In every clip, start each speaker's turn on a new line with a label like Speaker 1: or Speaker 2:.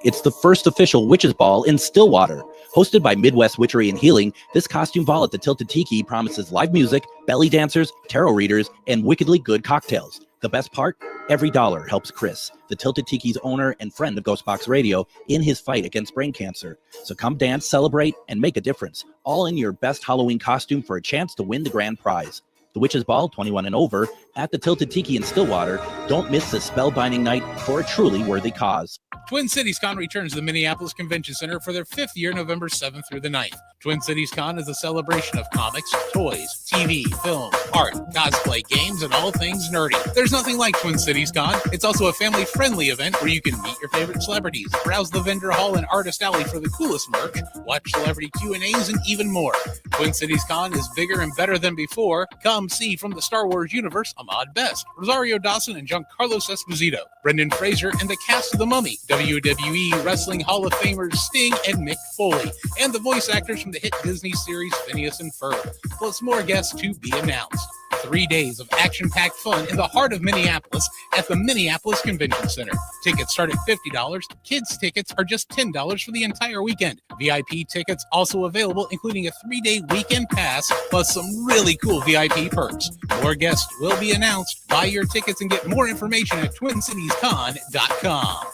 Speaker 1: It's the first official Witches Ball in Stillwater. Hosted by Midwest Witchery and Healing, this costume ball at the Tilted Tiki promises live music, belly dancers, tarot readers, and wickedly good cocktails. The best part? Every dollar helps Chris, the Tilted Tiki's owner and friend of GhostBox Radio, in his fight against brain cancer. So come dance, celebrate, and make a difference, all in your best Halloween costume for a chance to win the grand prize. The Witches Ball, 21 and over, at the Tilted Tiki in Stillwater. Don't miss this spellbinding night for a truly worthy cause.
Speaker 2: Twin Cities Con returns to the Minneapolis Convention Center for their 5th year, November 7th through the 9th. Twin Cities Con is a celebration of comics, toys, TV, film, art, cosplay, games, and all things nerdy. There's nothing like Twin Cities Con. It's also a family-friendly event where you can meet your favorite celebrities, browse the vendor hall and artist alley for the coolest merch, watch celebrity Q&As, and even more. Twin Cities Con is bigger and better than before. Come see from the Star Wars universe Ahmad Best, Rosario Dawson and Giancarlo Esposito, Brendan Fraser and the cast of The Mummy, WWE Wrestling Hall of Famers Sting and Mick Foley, and the voice actors from the hit Disney series Phineas and Ferb, plus more guests to be announced. 3 days of action-packed fun in the heart of Minneapolis at the Minneapolis Convention Center. Tickets start at $50. Kids tickets are just $10 for the entire weekend. VIP tickets also available, including a 3-day weekend pass, plus some really cool VIP perks. More guests will be announced. Buy your tickets and get more information at TwinCitiesCon.com.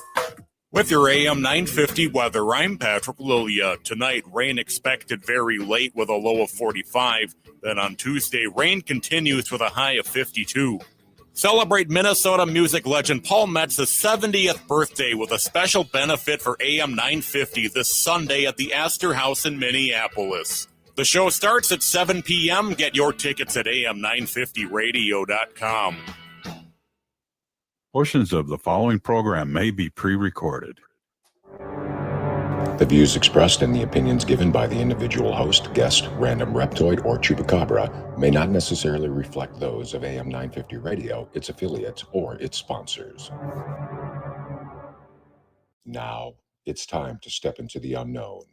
Speaker 3: With your AM 950 weather, I'm Patrick Lilia. Tonight, rain expected very late with a low of 45. Then on Tuesday, rain continues with a high of 52. Celebrate Minnesota music legend Paul Metz's 70th birthday with a special benefit for AM 950 this Sunday at the Astor House in Minneapolis. The show starts at 7 p.m. Get your tickets at am950radio.com.
Speaker 4: Portions of the following program may be pre-recorded.
Speaker 5: The views expressed and the opinions given by the individual host, guest, random reptoid, or chupacabra may not necessarily reflect those of AM 950 Radio, its affiliates, or its sponsors. Now, it's time to step into the unknown.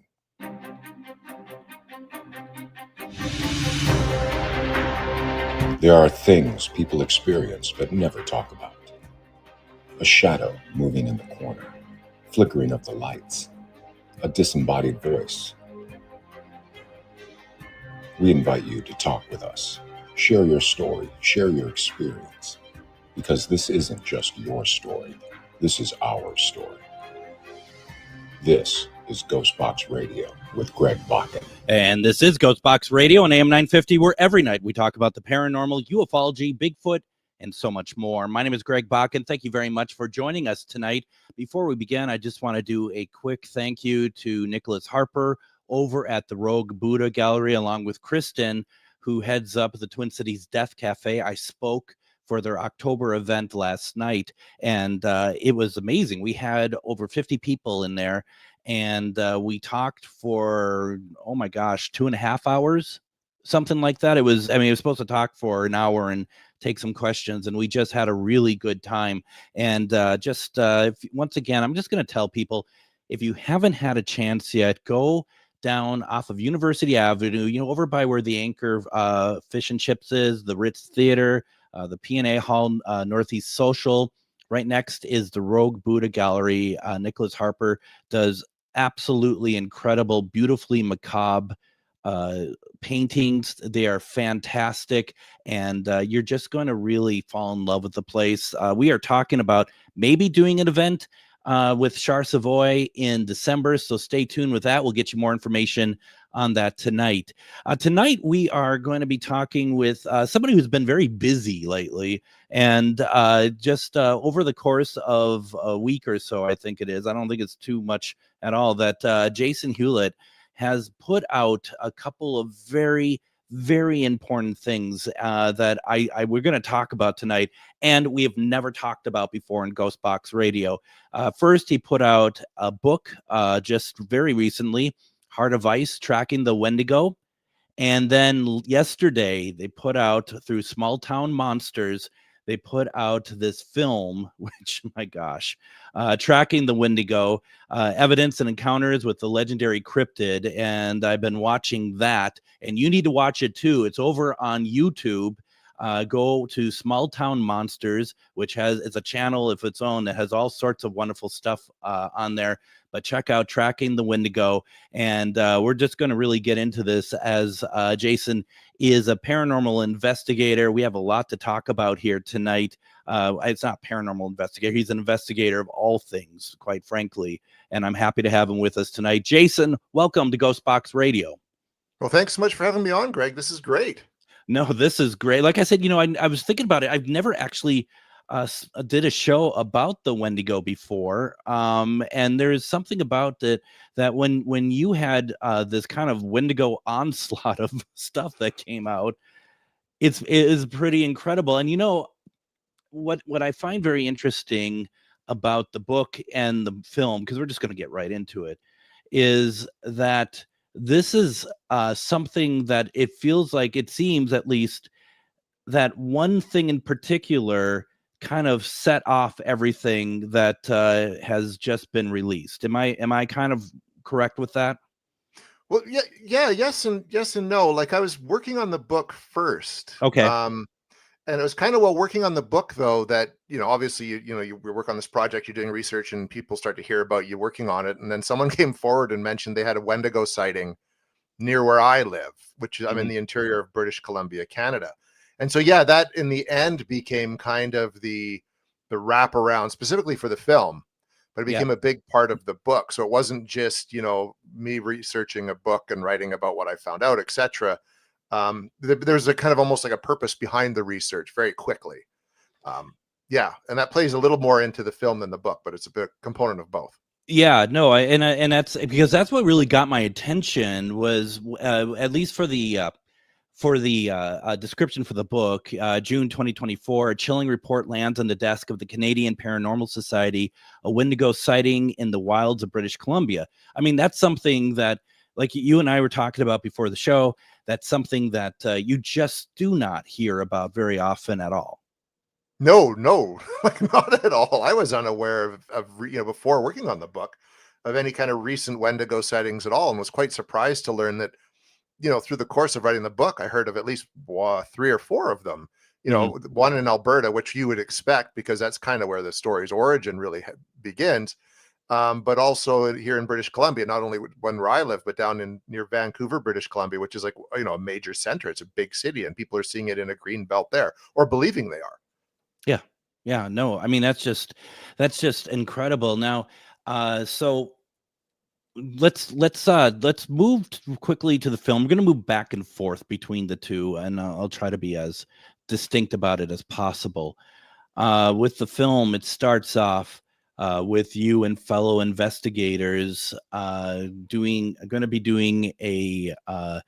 Speaker 5: There are things people experience but never talk about. A shadow moving in the corner, flickering of the lights, a disembodied voice. We invite you to talk with us. Share your story, share your experience, because this isn't just your story. This is our story. This is GhostBox Radio with Greg Bakun.
Speaker 1: And this is GhostBox Radio on AM 950, where every night we talk about the paranormal, ufology, Bigfoot, and so much more. My name is Greg Bakun. Thank you very much for joining us tonight. Before we begin, I just want to do a quick thank you to Nicholas Harper over at the Rogue Buddha Gallery, along with Kristen, who heads up the Twin Cities Death Cafe. I spoke for their October event last night, and it was amazing. We had over 50 people in there, and we talked for, oh my gosh, 2.5 hours, something like that. It was supposed to talk for an hour and take some questions, and we just had a really good time. And once again, I'm just going to tell people, if you haven't had a chance yet, go down off of University Avenue, over by where the Anchor Fish and Chips is, the Ritz Theater, the P&A Hall, Northeast Social. Right next is the Rogue Buddha Gallery. Nicholas Harper does absolutely incredible, beautifully macabre paintings. They are fantastic, and you're just going to really fall in love with the place. We are talking about maybe doing an event with Char Savoy in December, so stay tuned with that. We'll get you more information on that tonight. Tonight we are going to be talking with somebody who's been very busy lately, and just over the course of a week or so, I think it is, I don't think it's too much at all, that Jason Hewlett has put out a couple of very, very important things that we're going to talk about tonight, and we have never talked about before in GhostBox Radio. First, he put out a book just very recently, Heart of Ice, Tracking the Wendigo. And then yesterday, they put out, through Small Town Monsters, they put out this film, which, my gosh, Tracking the Wendigo, Evidence and Encounters with the Legendary Cryptid. And I've been watching that, and you need to watch it too. It's over on YouTube. go to Small Town Monsters, which is a channel of its own that has all sorts of wonderful stuff on there. But check out Tracking the Wendigo. And we're just going to really get into this as Jason is a paranormal investigator. We have a lot to talk about here tonight. It's not paranormal investigator. He's an investigator of all things, quite frankly. And I'm happy to have him with us tonight. Jason, welcome to GhostBox Radio.
Speaker 6: Well, thanks so much for having me on, Greg. This is great.
Speaker 1: No, this is great. Like I said, I was thinking about it. I've never actually did a show about the Wendigo before. And there's something about that when you had this kind of Wendigo onslaught of stuff that came out, it is pretty incredible. And what I find very interesting about the book and the film, because we're just going to get right into it, is that this is something that it feels like, it seems at least, that one thing in particular kind of set off everything that has just been released. Am I kind of correct with that?
Speaker 6: Well, yes and no. Like, I was working on the book first.
Speaker 1: Okay.
Speaker 6: And it was kind of while working on the book, though, that, obviously, you work on this project, you're doing research, and people start to hear about you working on it. And then someone came forward and mentioned they had a Wendigo sighting near where I live, which I'm in the interior of British Columbia, Canada. And so, yeah, that in the end became kind of the wraparound specifically for the film, but it became a big part of the book. So it wasn't just, me researching a book and writing about what I found out, etc. There's a kind of almost like a purpose behind the research very quickly. And that plays a little more into the film than the book, but it's a big component of both.
Speaker 1: Yeah, no, and that's because that's what really got my attention was at least for the description for the book, June 2024, a chilling report lands on the desk of the Canadian Paranormal Society, a Wendigo sighting in the wilds of British Columbia. I mean, that's something that, like you and I were talking about before the show, that's something that you just do not hear about very often at all.
Speaker 6: No, like not at all. I was unaware of before working on the book, of any kind of recent Wendigo sightings at all, and was quite surprised to learn that, through the course of writing the book, I heard of at least 3 or 4 of them. One in Alberta, which you would expect because that's kind of where the story's origin really begins. But also here in British Columbia, not only where I live, but down near Vancouver, British Columbia, which is like, a major center. It's a big city, and people are seeing it in a green belt there, or believing they are.
Speaker 1: Yeah, no, I mean, that's just incredible. Now, so let's move quickly to the film. We're going to move back and forth between the two, and I'll try to be as distinct about it as possible. With the film, it starts off with you and fellow investigators going to be doing an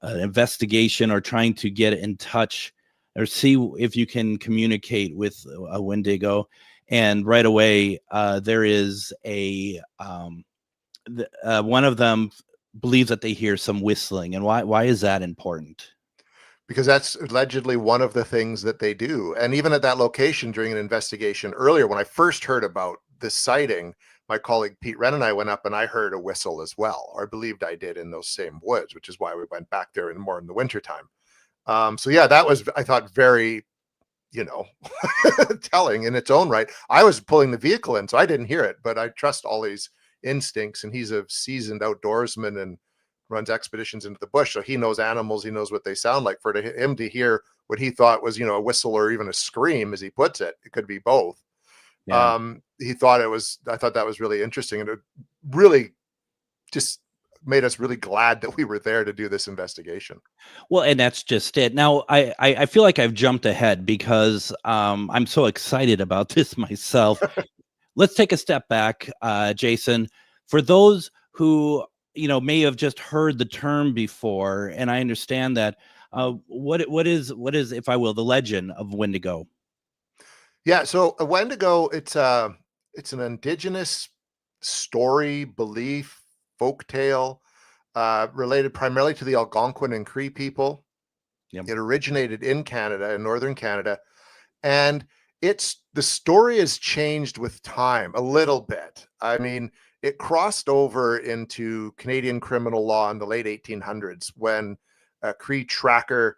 Speaker 1: investigation, or trying to get in touch or see if you can communicate with a Wendigo. And right away, there is one of them believes that they hear some whistling. And why is that important?
Speaker 6: Because that's allegedly one of the things that they do. And even at that location during an investigation earlier, when I first heard about this sighting, my colleague Pete Wren and I went up, and I heard a whistle as well, or I believed I did, in those same woods, which is why we went back there more in the wintertime. So yeah, that was, I thought, very, telling in its own right. I was pulling the vehicle in, so I didn't hear it, but I trust Ollie's instincts, and he's a seasoned outdoorsman and runs expeditions into the bush, so he knows animals, he knows what they sound like. For him to hear what he thought was, a whistle or even a scream, as he puts it, it could be both. Yeah. I thought that was really interesting, and it really just made us really glad that we were there to do this investigation.
Speaker 1: Well, and that's just it. Now, I feel like I've jumped ahead because I'm so excited about this myself. Let's take a step back, Jason. For those who may have just heard the term before, and I understand that, what is, if I will, the legend of Wendigo?
Speaker 6: Yeah, so a Wendigo, it's an indigenous story, belief, folktale, related primarily to the Algonquin and Cree people. Yep. It originated in Canada, in northern Canada, and the story has changed with time a little bit. I mean, it crossed over into Canadian criminal law in the late 1800s when a Cree tracker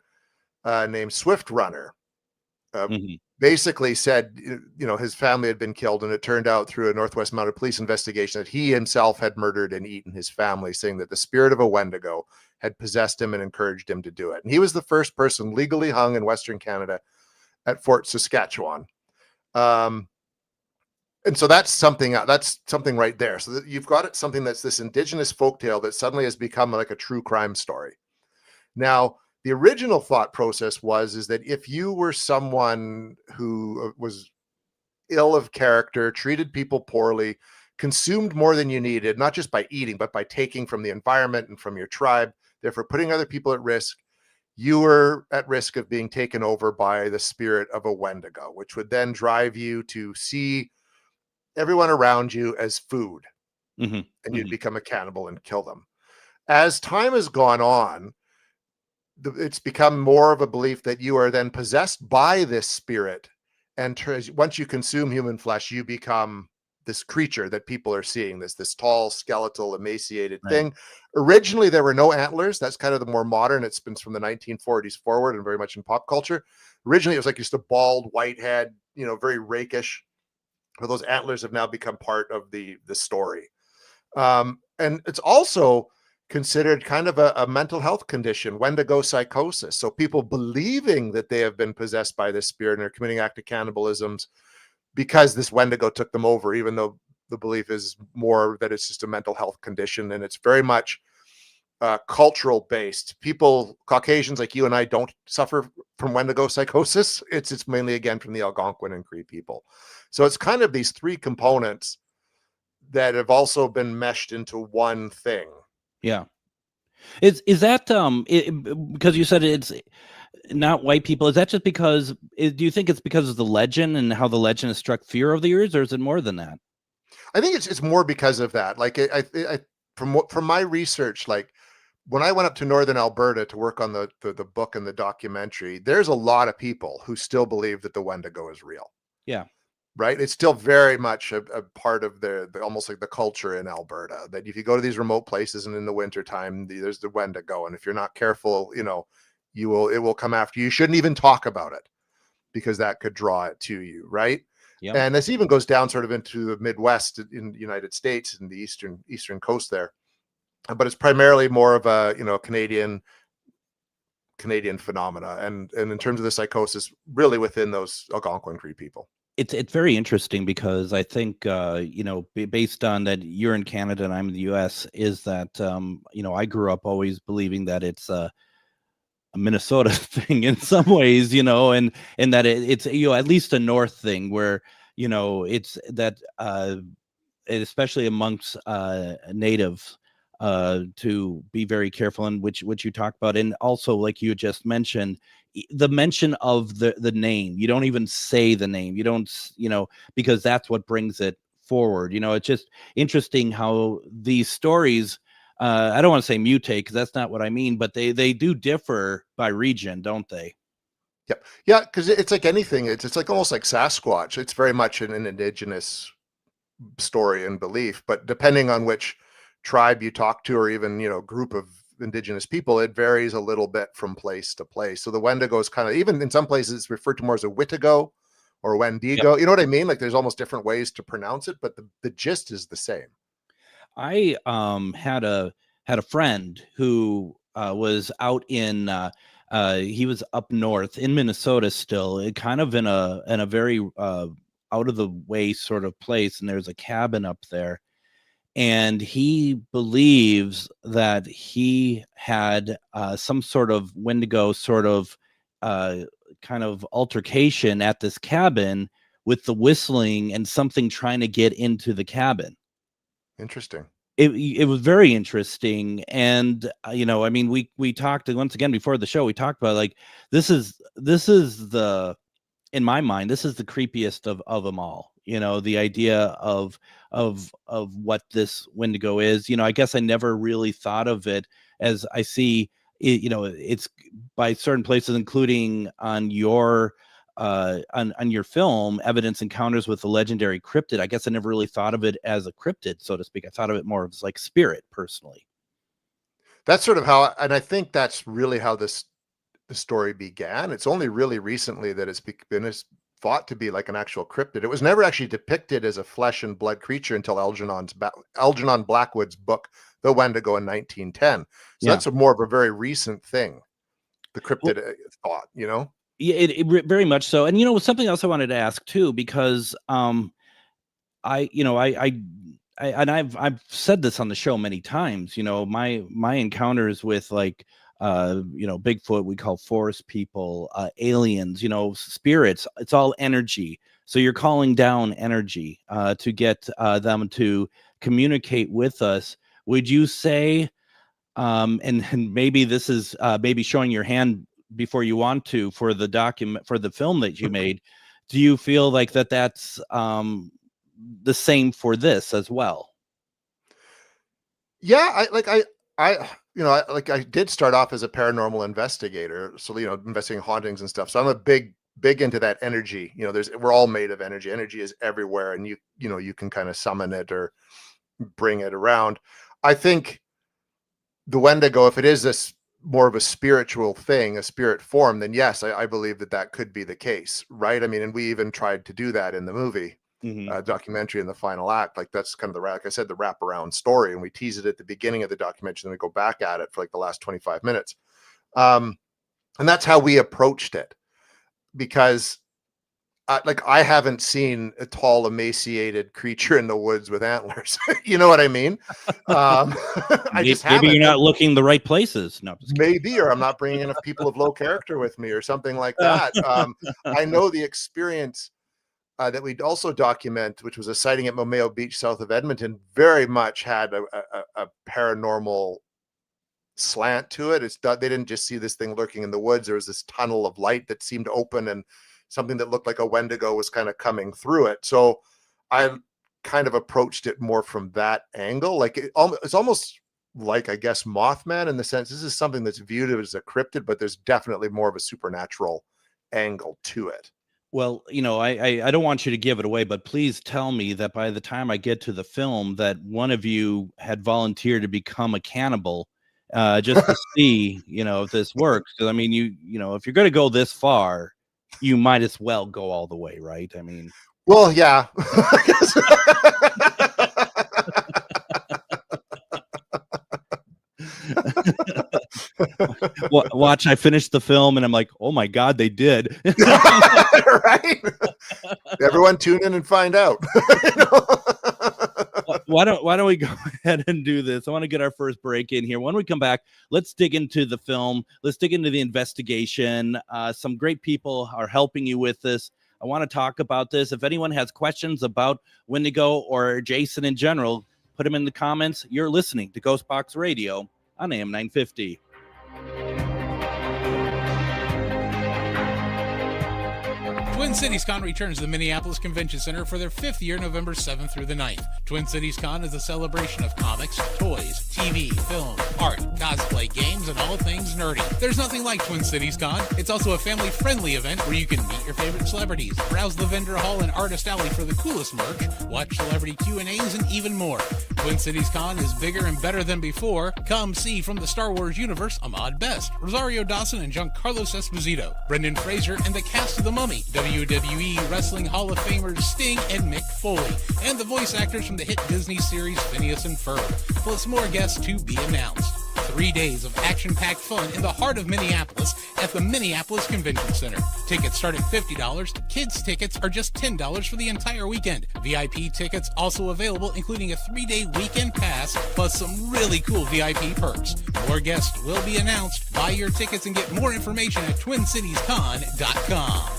Speaker 6: named Swift Runner.
Speaker 1: Mhm.
Speaker 6: Basically said, his family had been killed, and it turned out through a Northwest Mounted Police investigation that he himself had murdered and eaten his family, saying that the spirit of a Wendigo had possessed him and encouraged him to do it. And he was the first person legally hung in Western Canada at Fort Saskatchewan. And so that's something right there. So that you've got something that's this indigenous folktale that suddenly has become like a true crime story. Now, the original thought process is that if you were someone who was ill of character, treated people poorly, consumed more than you needed, not just by eating, but by taking from the environment and from your tribe, therefore putting other people at risk, you were at risk of being taken over by the spirit of a Wendigo, which would then drive you to see everyone around you as food, and you'd become a cannibal and kill them. As time has gone on, it's become more of a belief that you are then possessed by this spirit, and once you consume human flesh, you become this creature that people are seeing, this tall, skeletal, emaciated thing. Originally, there were no antlers. That's kind of the more modern. It's been from the 1940s forward and very much in pop culture. Originally, it was like just a bald, white head, very rakish. But those antlers have now become part of the story. And it's also considered kind of a mental health condition, Wendigo psychosis. So people believing that they have been possessed by this spirit and are committing active cannibalisms because this Wendigo took them over, even though the belief is more that it's just a mental health condition. And it's very much cultural based. People, Caucasians like you and I, don't suffer from Wendigo psychosis. It's mainly, again, from the Algonquin and Cree people. So it's kind of these three components that have also been meshed into one thing.
Speaker 1: Yeah. Is that because you said it's not white people? Is that just because? Do you think it's because of the legend and how the legend has struck fear over the years, or is it more than that?
Speaker 6: I think it's more because of that. Like from my research, like when I went up to Northern Alberta to work on the book and the documentary, there's a lot of people who still believe that the Wendigo is real.
Speaker 1: Yeah.
Speaker 6: Right. It's still very much a part of the almost like the culture in Alberta, that if you go to these remote places and in the wintertime, there's the Wendigo. And if you're not careful, it will come after you. You shouldn't even talk about it because that could draw it to you. Right. Yep. And this even goes down sort of into the Midwest in the United States and the eastern coast there. But it's primarily more of a, Canadian phenomena. And in terms of the psychosis, really within those Algonquin Cree people.
Speaker 1: It's very interesting because I think, based on that you're in Canada and I'm in the US, is that, I grew up always believing that it's a Minnesota thing in some ways, and that it's, at least a North thing where, it's that, especially amongst natives, to be very careful, and which you talked about. And also, like you just mentioned, the mention of the name, you don't even say the name, you don't, because that's what brings it forward. It's just interesting how these stories, I don't want to say mutate because that's not what I mean, but they do differ by region, don't they?
Speaker 6: Yep. Yeah, because it's like anything. It's like almost like Sasquatch. It's very much an indigenous story and belief, but depending on which tribe you talk to, or even group of indigenous people, it varies a little bit from place to place. So the Wendigo is kind of, even in some places, it's referred to more as a Wittigo or Wendigo. Yep. You know what I mean? Like there's almost different ways to pronounce it, but the gist is the same.
Speaker 1: I had a friend who was out in he was up north in Minnesota still, kind of in a very out of the way sort of place, and there's a cabin up there. And he believes that he had some sort of Wendigo sort of kind of altercation at this cabin with the whistling and something trying to get into the cabin.
Speaker 6: Interesting.
Speaker 1: It was very interesting. And, I mean, we talked once again before the show, we talked about like, this is in my mind, this is the creepiest of them all. The idea of what this Wendigo is. I guess I never really thought of it as I see it, it's by certain places, including on your on your film, Evidence Encounters with the Legendary Cryptid. I guess I never really thought of it as a cryptid, so to speak. I thought of it more as like spirit, personally.
Speaker 6: That's sort of how, and I think that's really how the the story began. It's only really recently that it's been thought to be like an actual cryptid. It was never actually depicted as a flesh and blood creature until Algernon Blackwood's book, The Wendigo, in 1910. So that's more of a very recent thing, the cryptid thought, you know?
Speaker 1: Yeah, it very much so. And, you know, something else I wanted to ask too, because I've said this on the show many times, you know, my encounters with like, you know, Bigfoot, we call forest people, aliens, you know, spirits, it's all energy. So you're calling down energy to get them to communicate with us. Would you say, and maybe this is maybe showing your hand before you want to, for the film that you made, do you feel like that's the same for this as well?
Speaker 6: Yeah, I did start off as a paranormal investigator, so, you know, investigating hauntings and stuff. So I'm a big into that energy. You know, we're all made of energy. Energy is everywhere, and you can kind of summon it or bring it around. I think the Wendigo, if it is this more of a spiritual thing, a spirit form, then yes, I believe that could be the case, right? I mean, and we even tried to do that in the movie. Documentary in the final act. Like, that's kind of like I said, the wraparound story, and we tease it at the beginning of the documentary, then we go back at it for like the last 25 minutes. And that's how we approached it, because I haven't seen a tall, emaciated creature in the woods with antlers. You know what I mean?
Speaker 1: Maybe you're not looking the right places. No,
Speaker 6: maybe, or I'm not bringing enough people of low character with me, or something like that. I know the experience that we'd also document, which was a sighting at Momeo Beach, south of Edmonton, very much had a paranormal slant to it. They didn't just see this thing lurking in the woods. There was this tunnel of light that seemed open, and something that looked like a Wendigo was kind of coming through it. So I kind of approached it more from that angle. Like, it's almost like, I guess, Mothman, in the sense this is something that's viewed as a cryptid, but there's definitely more of a supernatural angle to it.
Speaker 1: Well, you know, I don't want you to give it away, but please tell me that by the time I get to the film, that one of you had volunteered to become a cannibal, just to see, you know, if this works. Because I mean, you know, if you're going to go this far, you might as well go all the way, right? I mean,
Speaker 6: well, yeah.
Speaker 1: Watch, I finished the film and I'm like, oh my God, they did.
Speaker 6: Right? Everyone tune in and find out.
Speaker 1: Why don't we go ahead and do this? I want to get our first break in here. When we come back, let's dig into the film. Let's dig into the investigation. Some great people are helping you with this. I want to talk about this. If anyone has questions about Wendigo or Jason in general, put them in the comments. You're listening to GhostBox Radio on AM 950.
Speaker 2: Twin Cities Con returns to the Minneapolis Convention Center for their 5th year, November 7th through the 9th. Twin Cities Con is a celebration of comics, toys, TV, film, art, cosplay, games, and all things nerdy. There's nothing like Twin Cities Con. It's also a family-friendly event where you can meet your favorite celebrities, browse the vendor hall and artist alley for the coolest merch, watch celebrity Q&As, and even more. Twin Cities Con is bigger and better than before. Come see from the Star Wars universe Ahmad Best, Rosario Dawson and Giancarlo Esposito, Brendan Fraser, and the cast of The Mummy, WWE Wrestling Hall of Famers Sting and Mick Foley, and the voice actors from the hit Disney series Phineas and Ferb, plus more guests to be announced. 3 days of action-packed fun in the heart of Minneapolis at the Minneapolis Convention Center. Tickets start at $50. Kids tickets are just $10 for the entire weekend. VIP tickets also available, including a 3-day weekend pass, plus some really cool VIP perks. More guests will be announced. Buy your tickets and get more information at TwinCitiesCon.com.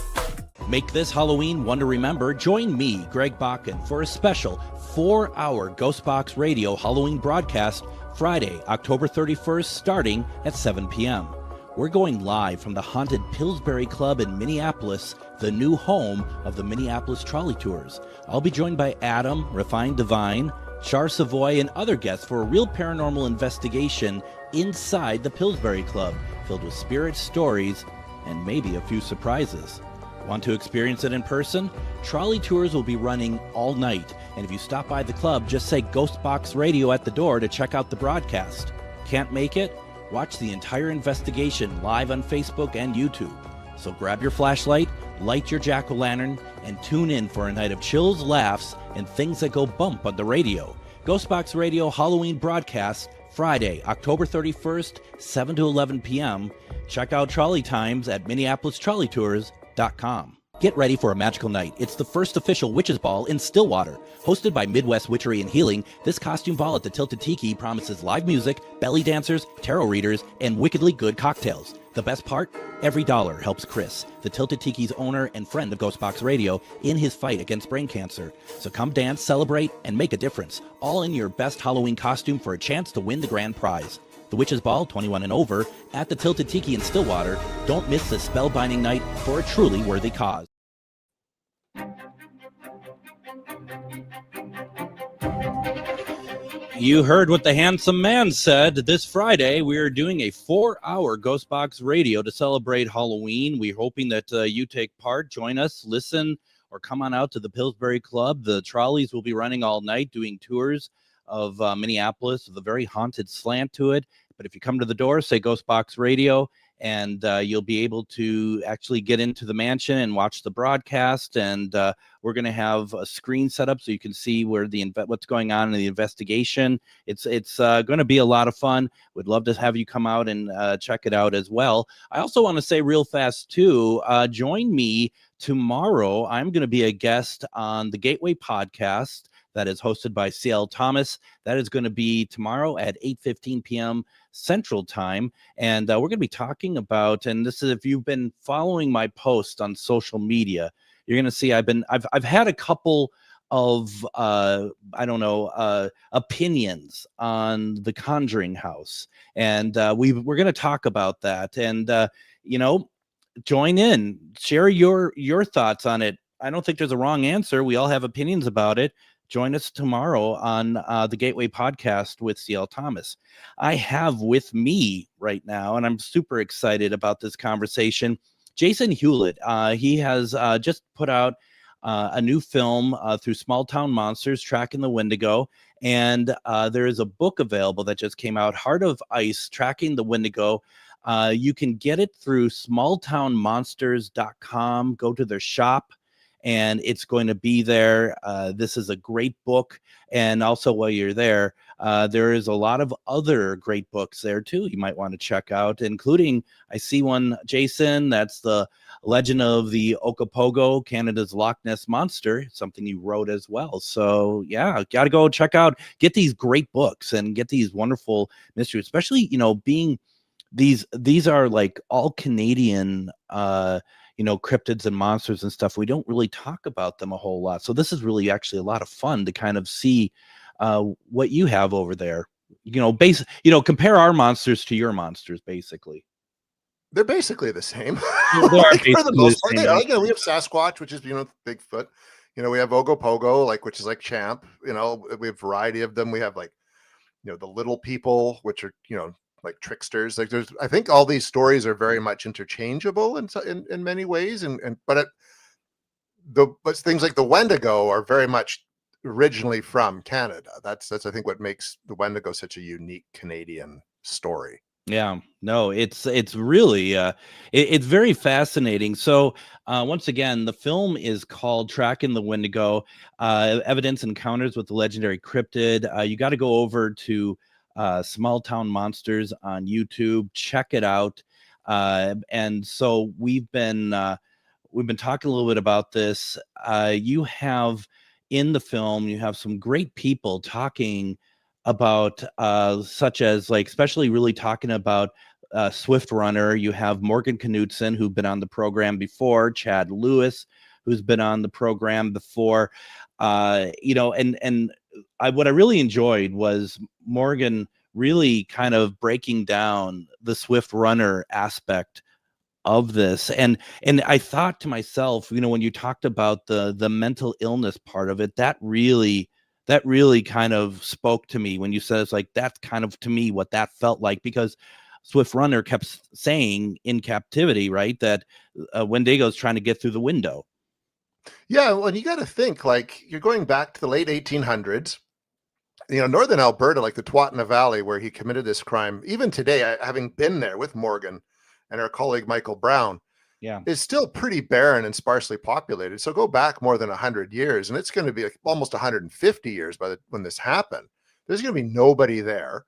Speaker 1: Make this Halloween one to remember. Join me, Greg Bakun, for a special 4-hour GhostBox Radio Halloween broadcast Friday, October 31st, starting at 7 p.m. We're going live from the haunted Pillsbury Club in Minneapolis, the new home of the Minneapolis Trolley Tours. I'll be joined by Adam, Refined Divine, Char Savoy, and other guests for a real paranormal investigation inside the Pillsbury Club, filled with spirit stories and maybe a few surprises. Want to experience it in person? Trolley tours will be running all night, and if you stop by the club, just say GhostBox Radio at the door to check out the broadcast. Can't make it? Watch the entire investigation live on Facebook and YouTube. So grab your flashlight, light your jack-o'-lantern, and tune in for a night of chills, laughs, and things that go bump on the radio. GhostBox Radio Halloween broadcast, Friday, October 31st, 7 to 11 p.m. Check out trolley times at MinneapolisTrolleyTours.com. Get ready for a magical night. It's the first official Witches Ball in Stillwater. Hosted by Midwest Witchery and Healing, this costume ball at the Tilted Tiki promises live music, belly dancers, tarot readers, and wickedly good cocktails. The best part? Every dollar helps Chris, the Tilted Tiki's owner and friend of GhostBox Radio, in his fight against brain cancer. So come dance, celebrate, and make a difference, all in your best Halloween costume for a chance to win the grand prize. The Witches Ball, 21 and over, at the Tilted Tiki in Stillwater. Don't miss this spellbinding night for a truly worthy cause. You heard what the handsome man said. This Friday, we are doing a 4-hour GhostBox Radio to celebrate Halloween. We're hoping that you take part, join us, listen, or come on out to the Pillsbury Club. The trolleys will be running all night doing tours of Minneapolis with a very haunted slant to it. But if you come to the door, say GhostBox Radio, and you'll be able to actually get into the mansion and watch the broadcast. And we're going to have a screen set up so you can see where what's going on in the investigation. It's going to be a lot of fun. We'd love to have you come out and check it out as well. I also want to say real fast, too, join me tomorrow. I'm going to be a guest on the Gateway podcast that is hosted by C.L. Thomas. That is going to be tomorrow at 8:15 p.m. Central Time. And we're going to be talking about, and this is, if you've been following my posts on social media, you're going to see I've had a couple of, opinions on the Conjuring House. And we're going to talk about that. And, join in, share your thoughts on it. I don't think there's a wrong answer. We all have opinions about it. Join us tomorrow on the Gateway podcast with C.L. Thomas. I have with me right now, and I'm super excited about this conversation, Jason Hewlett. He has just put out a new film through Small Town Monsters, Tracking the Wendigo. And there is a book available that just came out, Heart of Ice, Tracking the Wendigo. You can get it through smalltownmonsters.com. Go to their shop, and it's going to be there. This is a great book. And also while you're there, there is a lot of other great books there too you might want to check out, including, I see one, Jason, that's the Legend of the Ogopogo, Canada's Loch Ness Monster, something you wrote as well. So yeah, got to go check out, get these great books and get these wonderful mysteries, especially, being these are like all Canadian, cryptids and monsters and stuff. We don't really talk about them a whole lot. So this is really actually a lot of fun to kind of see what you have over there. Compare our monsters to your monsters, basically.
Speaker 6: They're basically the same.
Speaker 1: Like, for the most part,
Speaker 6: we have Sasquatch, which is, Bigfoot. We have Ogopogo, which is like Champ. We have a variety of them. We have the little people, which are, like tricksters. I think all these stories are very much interchangeable in many ways, but things like the Wendigo are very much originally from Canada. That's I think what makes the Wendigo such a unique Canadian story.
Speaker 1: Yeah, no, it's really it's very fascinating. So once again, the film is called Tracking the Wendigo, Evidence Encounters with the Legendary Cryptid. You got to go over to Small Town Monsters on YouTube, check it out. And so we've been talking a little bit about this. You have in the film, you have some great people talking about such as, like, especially really talking about Swift Runner. You have Morgan Knudsen, who've been on the program before, Chad Lewis, who's been on the program before, what I really enjoyed was Morgan really kind of breaking down the Swift Runner aspect of this. And I thought to myself, when you talked about the mental illness part of it, that really kind of spoke to me when you said, it's like, that's kind of to me what that felt like, because Swift Runner kept saying in captivity, right, that Wendigo's trying to get through the window.
Speaker 6: Yeah, well, you got to think, like, you're going back to the late 1800s. northern Alberta, like the Twatna Valley, where he committed this crime, even today, having been there with Morgan and our colleague Michael Brown, is still pretty barren and sparsely populated. So go back more than 100 years, and it's going to be like almost 150 years when this happened. There's going to be nobody there.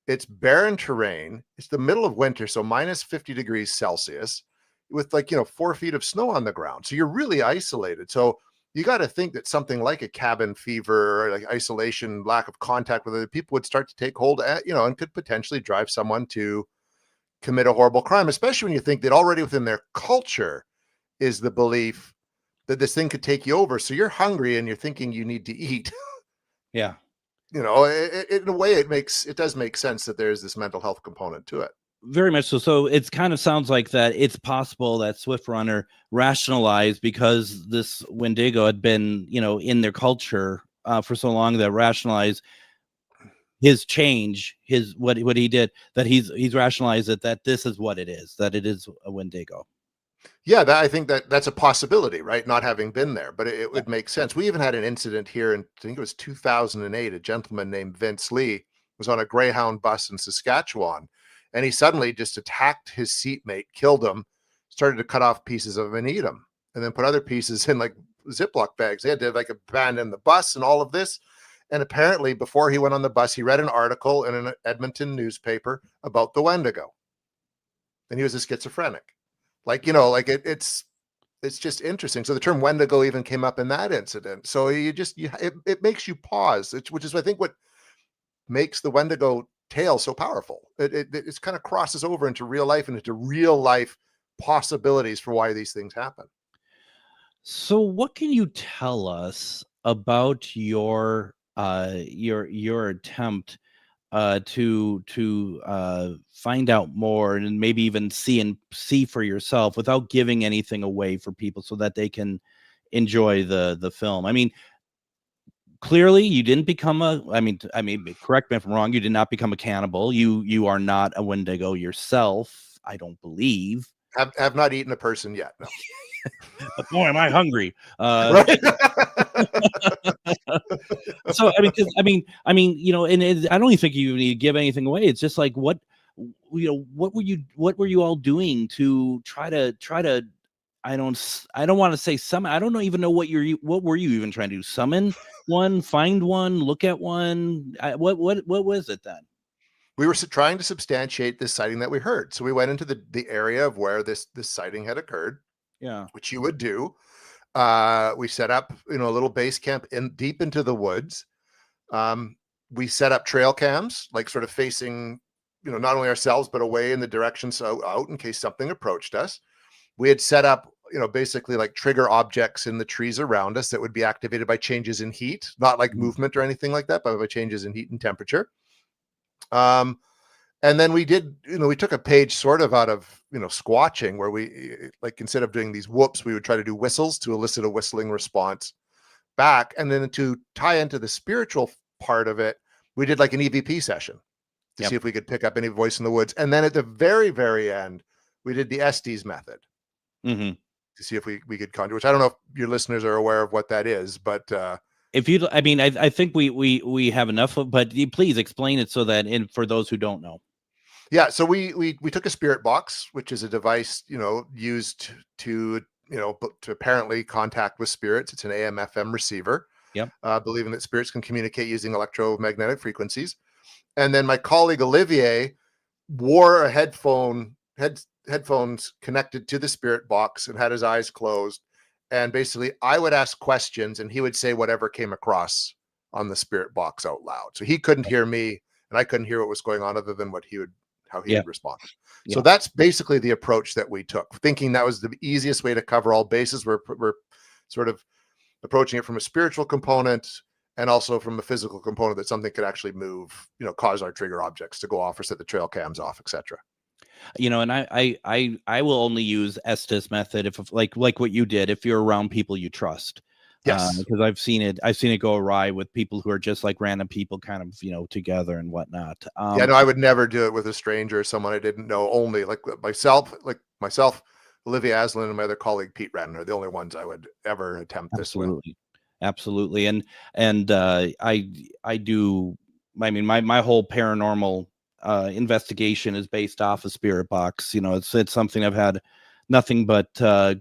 Speaker 6: It's barren terrain. It's the middle of winter, so minus 50 degrees Celsius, with 4 feet of snow on the ground. So you're really isolated. So you got to think that something like a cabin fever or like isolation, lack of contact with other people would start to take hold, and could potentially drive someone to commit a horrible crime, especially when you think that already within their culture is the belief that this thing could take you over. So you're hungry and you're thinking you need to eat.
Speaker 1: Yeah.
Speaker 6: In a way, it does make sense that there's this mental health component to it.
Speaker 1: Very much so. So it kind of sounds like that it's possible that Swift Runner rationalized because this Wendigo had been, in their culture for so long, that rationalized his change, what he did, that he's rationalized it, that this is what it is, that it is a Wendigo. Yeah,
Speaker 6: I think that's a possibility, right? Not having been there, but it would make sense. We even had an incident here in, I think it was 2008. A gentleman named Vince Lee was on a Greyhound bus in Saskatchewan, and he suddenly just attacked his seatmate, killed him, started to cut off pieces of him and eat them, and then put other pieces in like Ziploc bags. They had to abandon the bus and all of this. And apparently, before he went on the bus, he read an article in an Edmonton newspaper about the Wendigo, and he was a schizophrenic. It's just interesting. So the term Wendigo even came up in that incident. So it makes you pause, which is I think what makes the Wendigo tale so powerful. It kind of crosses over into real life and into real life possibilities for why these things happen.
Speaker 1: So what can you tell us about your attempt to find out more and maybe even see for yourself without giving anything away for people so that they can enjoy the film? I mean, clearly you didn't become correct me if I'm wrong, you did not become a cannibal. You are not a Wendigo yourself, I don't believe.
Speaker 6: Have not eaten a person yet, no.
Speaker 1: But boy, am I hungry.
Speaker 6: Right?
Speaker 1: So and I don't even think you need to give anything away. It's just like what were you all doing to try to I don't want to say summon. I don't even know what were you even trying to do? Summon one, find one, look at one. What was it then?
Speaker 6: We were trying to substantiate this sighting that we heard. So we went into the area of where this sighting had occurred.
Speaker 1: Yeah.
Speaker 6: Which you would do. We set up, a little base camp deep into the woods. We set up trail cams, like sort of facing, not only ourselves, but away in the direction out in case something approached us. We had set up, basically like trigger objects in the trees around us that would be activated by changes in heat, not like movement or anything like that, but by changes in heat and temperature. And then we did, we took a page sort of out of, squatching, where we, like, instead of doing these whoops, we would try to do whistles to elicit a whistling response back. And then to tie into the spiritual part of it, we did like an EVP session to see if we could pick up any voice in the woods. And then at the very, very end, we did the Estes method to see if we could conjure, which I don't know if your listeners are aware of what that is, but
Speaker 1: if you, I think we have enough of, but please explain it so that for those who don't know.
Speaker 6: Yeah, so we took a spirit box, which is a device, used to apparently contact with spirits. It's an AM/FM receiver.
Speaker 1: Yep.
Speaker 6: Believing that spirits can communicate using electromagnetic frequencies. And then my colleague Olivier wore a headphones connected to the spirit box and had his eyes closed. And basically, I would ask questions, and he would say whatever came across on the spirit box out loud. So he couldn't hear me, and I couldn't hear what was going on other than how he would respond. So that's basically the approach that we took, thinking that was the easiest way to cover all bases. We're sort of approaching it from a spiritual component and also from a physical component, that something could actually move, cause our trigger objects to go off or set the trail cams off, etc.
Speaker 1: And I will only use Estes method if like what you did, if you're around people you trust.
Speaker 6: Yes,
Speaker 1: because I've seen it go awry with people who are just like random people kind of, together and whatnot.
Speaker 6: I would never do it with a stranger or someone I didn't know. Only like myself, Olivia Aslan, and my other colleague, Pete Redden, are the only ones I would ever attempt this with.
Speaker 1: Absolutely. And I do I mean, my whole paranormal investigation is based off of Spirit Box. You know, it's something I've had nothing but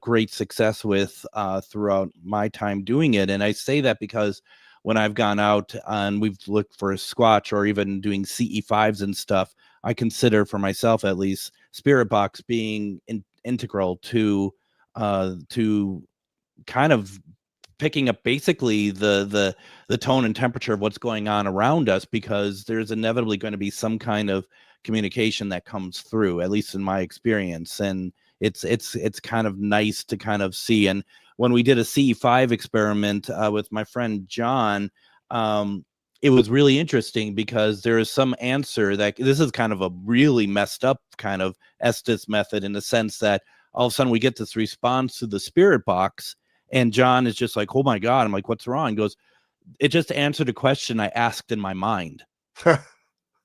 Speaker 1: great success with throughout my time doing it. And I say that because when I've gone out and we've looked for a Squatch or even doing CE5s and stuff, I consider, for myself at least, Spirit Box being integral to kind of picking up basically the tone and temperature of what's going on around us, because there's inevitably going to be some kind of communication that comes through, at least in my experience. And it's kind of nice to kind of see. And when we did a CE5 experiment with my friend John, it was really interesting because there is some answer that this is kind of a really messed up kind of Estes method, in the sense that all of a sudden we get this response to the Spirit Box, and John is just like, oh my God. I'm like, what's wrong? He goes, it just answered a question I asked in my mind.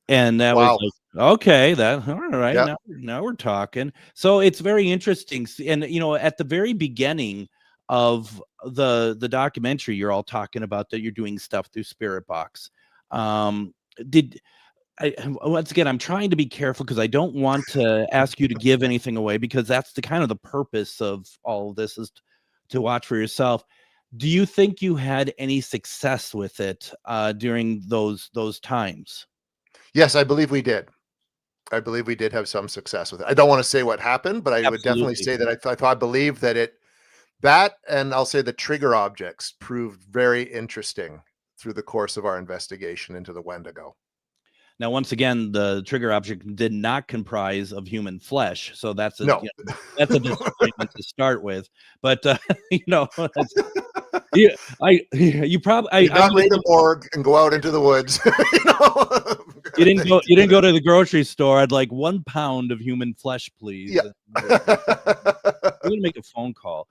Speaker 1: And that
Speaker 6: Wow.
Speaker 1: was like, okay, that all right.
Speaker 6: Yep.
Speaker 1: Now we're talking. So it's very interesting. And you know, at the very beginning of the documentary, you're all talking about that you're doing stuff through Spirit Box. Once again, I'm trying to be careful because I don't want to ask you to give anything away, because that's the kind of the purpose of all of this, is to watch for yourself. Do you think you had any success with it during those times?
Speaker 6: Yes, I believe we did. I believe we did have some success with it. I don't want to say what happened, but I would definitely say that I believe that that, and I'll say the trigger objects proved very interesting through the course of our investigation into the Wendigo.
Speaker 1: Now, once again, the trigger object did not comprise of human flesh, so that's a
Speaker 6: No.
Speaker 1: that's a disappointment to start with. But you know, you probably
Speaker 6: not raid a morgue and go out into the woods.
Speaker 1: You didn't go to the grocery store. I'd like 1 pound of human flesh, please.
Speaker 6: Yeah.
Speaker 1: We're gonna make a phone call.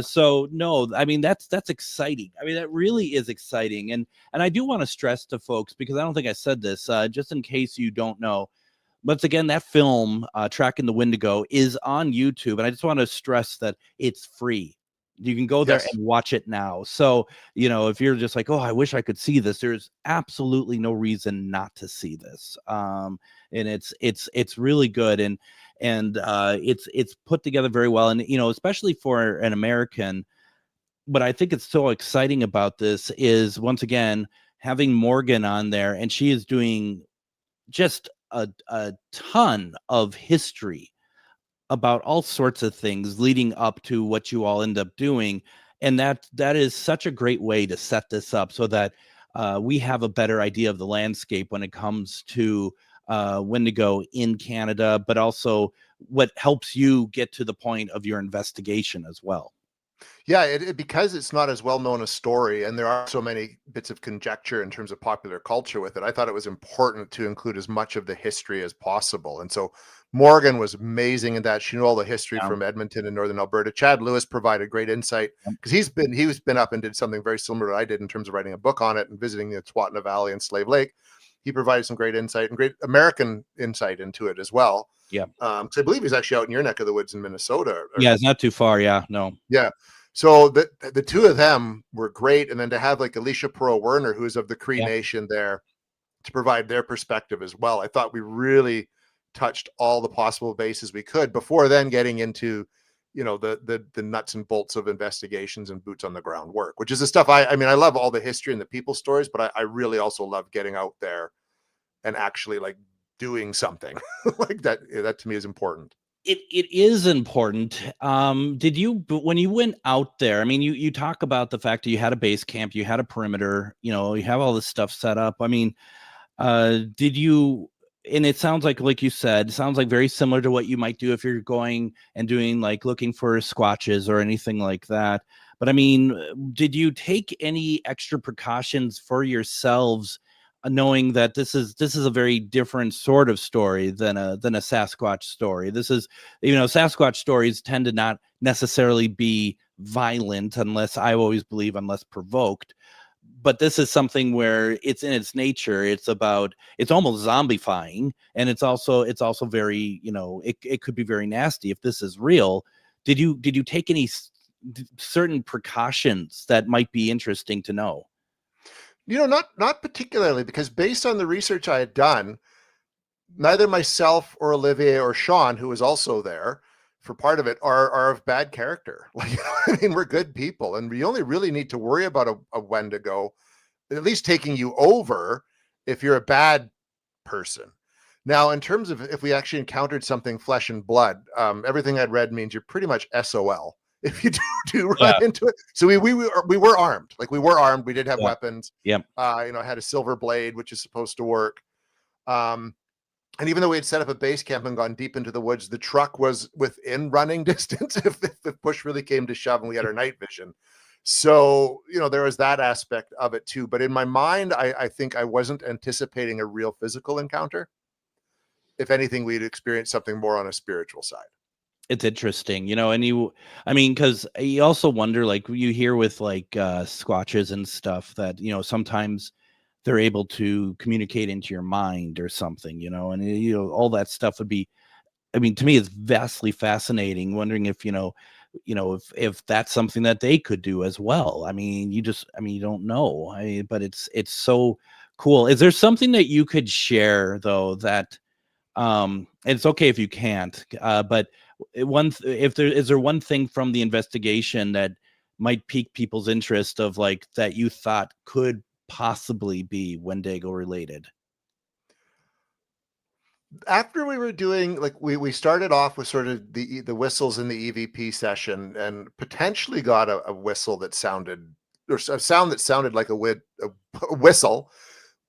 Speaker 1: So no, I mean, that's exciting. I mean, that really is exciting. And I do want to stress to folks, because I don't think I said this, just in case you don't know. Once again, that film, Tracking the Wendigo, is on YouTube. And I just want to stress that it's free. You can go there and watch it now. So, you know, if you're just like, oh, I wish I could see this, there's absolutely no reason not to see this. And it's really good. And it's put together very well. And, you know, especially for an American, what I think is so exciting about this is, once again, having Morgan on there, and she is doing just a ton of history about all sorts of things leading up to what you all end up doing. And that is such a great way to set this up, so that we have a better idea of the landscape when it comes to Wendigo in Canada, but also what helps you get to the point of your investigation as well.
Speaker 6: Yeah, because it's not as well known a story, and there are so many bits of conjecture in terms of popular culture with it, I thought it was important to include as much of the history as possible. And so Morgan was amazing in that. She knew all the history from Edmonton and Northern Alberta. Chad Lewis provided great insight, because he's been up and did something very similar to what I did in terms of writing a book on it and visiting the Twatna Valley and Slave Lake. He provided some great insight and great American insight into it as well.
Speaker 1: Yeah.
Speaker 6: So I believe he's actually out in your neck of the woods in Minnesota.
Speaker 1: Yeah, it's not too far. Yeah, no.
Speaker 6: Yeah. So the two of them were great. And then to have like Alicia Pearl-Werner, who is of the Cree Nation, there to provide their perspective as well. I thought we really touched all the possible bases we could before then getting into, you know, the nuts and bolts of investigations and boots on the ground work, which is the stuff I mean, I love all the history and the people stories, but I really also love getting out there and actually like doing something like that. That to me is important.
Speaker 1: It is important. Did you, when you went out there, I mean, you talk about the fact that you had a base camp, you had a perimeter, you know, you have all this stuff set up. I mean, did you, and it sounds like you said, it sounds like very similar to what you might do if you're going and doing like looking for squatches or anything like that. But I mean, did you take any extra precautions for yourselves, knowing that this is a very different sort of story than a Sasquatch story? This is, you know, Sasquatch stories tend to not necessarily be violent, unless unless provoked. But this is something where it's in its nature, it's almost zombifying, and it's also very, you know, it could be very nasty if this is real. Did you take any certain precautions that might be interesting to know?
Speaker 6: Not particularly, because based on the research I had done, neither myself or Olivier or Sean, who was also there for part of it, are of bad character. Like, I mean, we're good people, and we only really need to worry about a Wendigo at least taking you over if you're a bad person. Now, in terms of if we actually encountered something flesh and blood, everything I'd read means you're pretty much SOL if you do run into it. So we were armed. Like, we were armed. We did have weapons.
Speaker 1: Yep.
Speaker 6: I had a silver blade, which is supposed to work. And even though we had set up a base camp and gone deep into the woods, the truck was within running distance if the push really came to shove, and we had our night vision. So, there was that aspect of it too. But in my mind, I think I wasn't anticipating a real physical encounter. If anything, we'd experience something more on a spiritual side.
Speaker 1: It's interesting, because you also wonder, like, you hear with like squatches and stuff that, sometimes they're able to communicate into your mind or something, and all that stuff would be, to me, it's vastly fascinating, wondering if, if that's something that they could do as well. You don't know. But it's so cool. Is there something that you could share though that, it's okay if you can't, but is there one thing from the investigation that might pique people's interest of, like, that you thought could possibly be Wendigo related?
Speaker 6: After we were doing, like, we started off with sort of the whistles in the EVP session, and potentially got a whistle that sounded, or a sound that sounded like a whistle.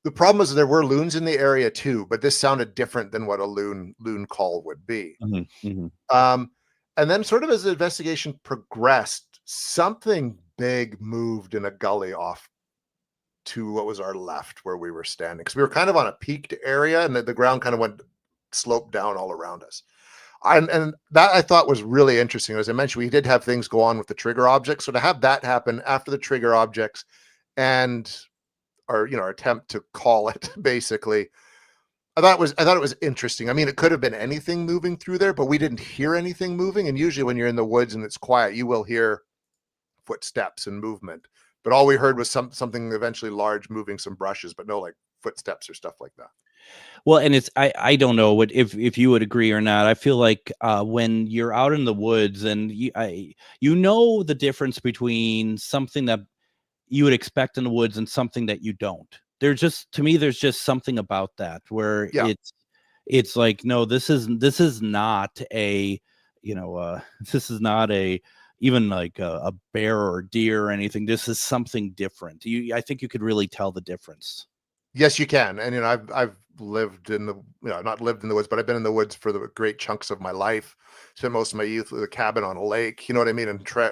Speaker 6: The problem is there were loons in the area too, but this sounded different than what a loon call would be.
Speaker 1: Mm-hmm, mm-hmm.
Speaker 6: And then, sort of as the investigation progressed, something big moved in a gully off to what was our left, where we were standing, because we were kind of on a peaked area, and the ground kind of sloped down all around us. And that I thought was really interesting. As I mentioned, we did have things go on with the trigger objects. So to have that happen after the trigger objects and our attempt to call it, basically, I thought it was interesting. It could have been anything moving through there, but we didn't hear anything moving. And usually when you're in the woods and it's quiet, you will hear footsteps and movement. But all we heard was something eventually large moving some brushes, but no, like, footsteps or stuff like that.
Speaker 1: Well, and it's, I don't know if you would agree or not. I feel like when you're out in the woods and you know the difference between something that you would expect in the woods and something that you don't. There's just something about that where it's like, no, this is not a, this is not a, even like a bear or deer or anything. This is something different. I think you could really tell the difference.
Speaker 6: Yes, you can. And I've lived in the, not lived in the woods, but I've been in the woods for the great chunks of my life. Spent most of my youth with a cabin on a lake, and